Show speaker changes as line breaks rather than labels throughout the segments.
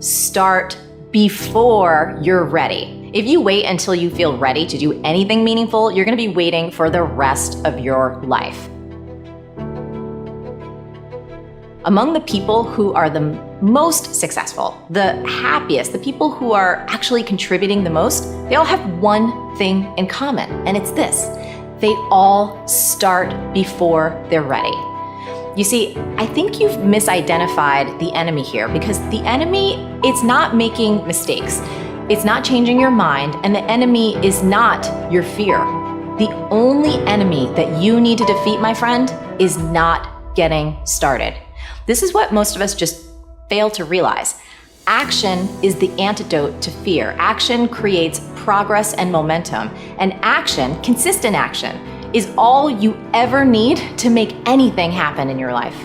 start before you're ready. If you wait until you feel ready to do anything meaningful, you're gonna be waiting for the rest of your life. Among the people who are the most successful, the happiest, the people who are actually contributing the most, they all have one thing in common, and it's this: they all start before they're ready. You see, I think you've misidentified the enemy here, because the enemy, it's not making mistakes. It's not changing your mind, and the enemy is not your fear. The only enemy that you need to defeat, my friend, is not getting started. This is what most of us just fail to realize. Action is the antidote to fear. Action creates progress and momentum, and action, consistent action, is all you ever need to make anything happen in your life.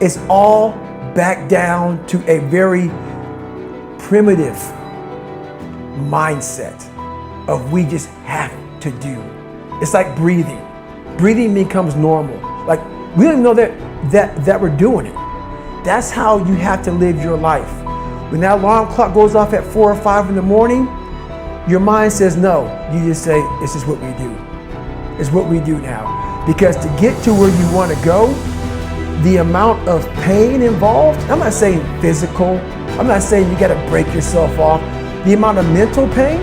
It's all back down to a very primitive mindset of we just have to do. It's like breathing. Breathing becomes normal. Like we don't even know that we're doing it. That's how you have to live your life. When that alarm clock goes off at 4 or 5 in the morning, your mind says no. You just say, this is what we do. It's what we do now. Because to get to where you want to go, the amount of pain involved, I'm not saying physical, I'm not saying you got to break yourself off. The amount of mental pain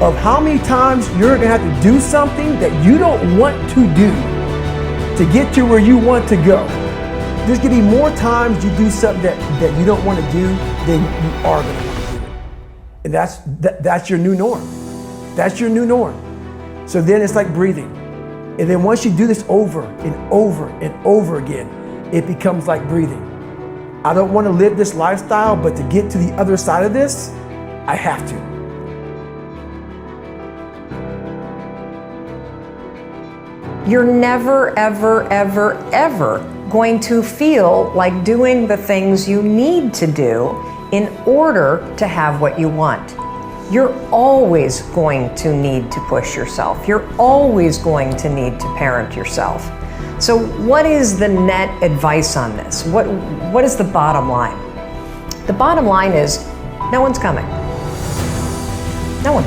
of how many times you're going to have to do something that you don't want to do to get to where you want to go. There's going to be more times you do something that you don't want to do than you are going to want to do. And that's your new norm. That's your new norm. So then it's like breathing. And then once you do this over and over and over again, it becomes like breathing. I don't want to live this lifestyle, but to get to the other side of this, I have to.
You're never, ever, ever, ever going to feel like doing the things you need to do in order to have what you want. You're always going to need to push yourself. You're always going to need to parent yourself. So what is the net advice on this? What is the bottom line? The bottom line is no one's coming. No one.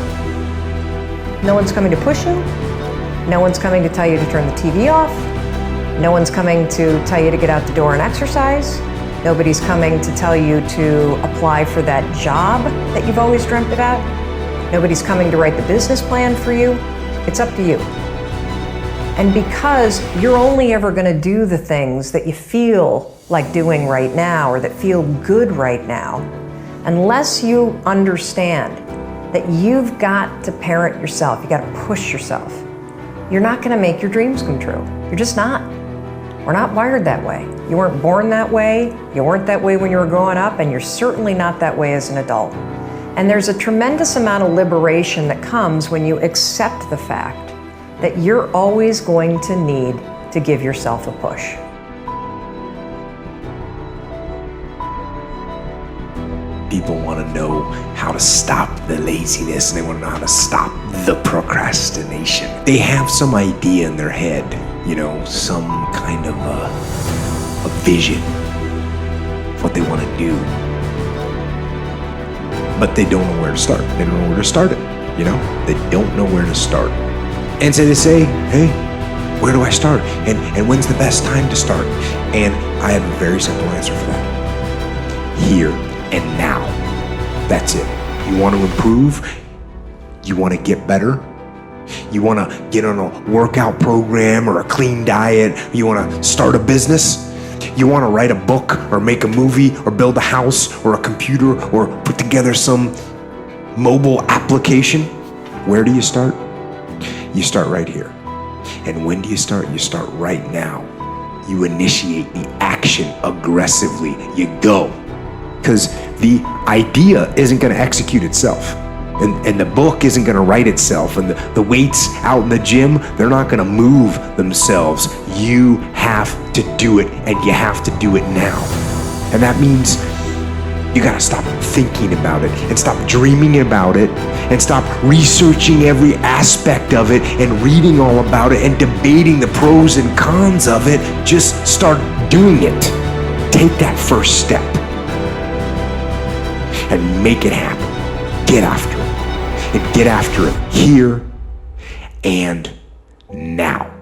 No one's coming to push you. No one's coming to tell you to turn the TV off. No one's coming to tell you to get out the door and exercise. Nobody's coming to tell you to apply for that job that you've always dreamt about. Nobody's coming to write the business plan for you. It's up to you. And because you're only ever going to do the things that you feel like doing right now or that feel good right now, unless you understand that you've got to parent yourself, you got to push yourself, you're not going to make your dreams come true. You're just not. We're not wired that way. You weren't born that way, you weren't that way when you were growing up, and you're certainly not that way as an adult. And there's a tremendous amount of liberation that comes when you accept the fact that you're always going to need to give yourself a push.
People want to know how to stop the laziness, and they want to know how to stop the procrastination. They have some idea in their head, some kind of a vision of what they want to do. But they don't know where to start. They don't know where to start it, They don't know where to start. And so they say, hey, where do I start? And when's the best time to start? And I have a very simple answer for that. Here and now. That's it. You want to improve? You want to get better? You want to get on a workout program or a clean diet? You want to start a business? You want to write a book or make a movie or build a house or a computer or put together some mobile application? Where do you start? You start right here. And when do you start? You start right now. You initiate the action aggressively. You go. Because the idea isn't going to execute itself. And the book isn't going to write itself. And the weights out in the gym, they're not going to move themselves. You have to do it, and you have to do it now. And that means You gotta stop thinking about it and stop dreaming about it and stop researching every aspect of it and reading all about it and debating the pros and cons of it. Just start doing it. Take that first step and make it happen. Get after it. And get after it here and now.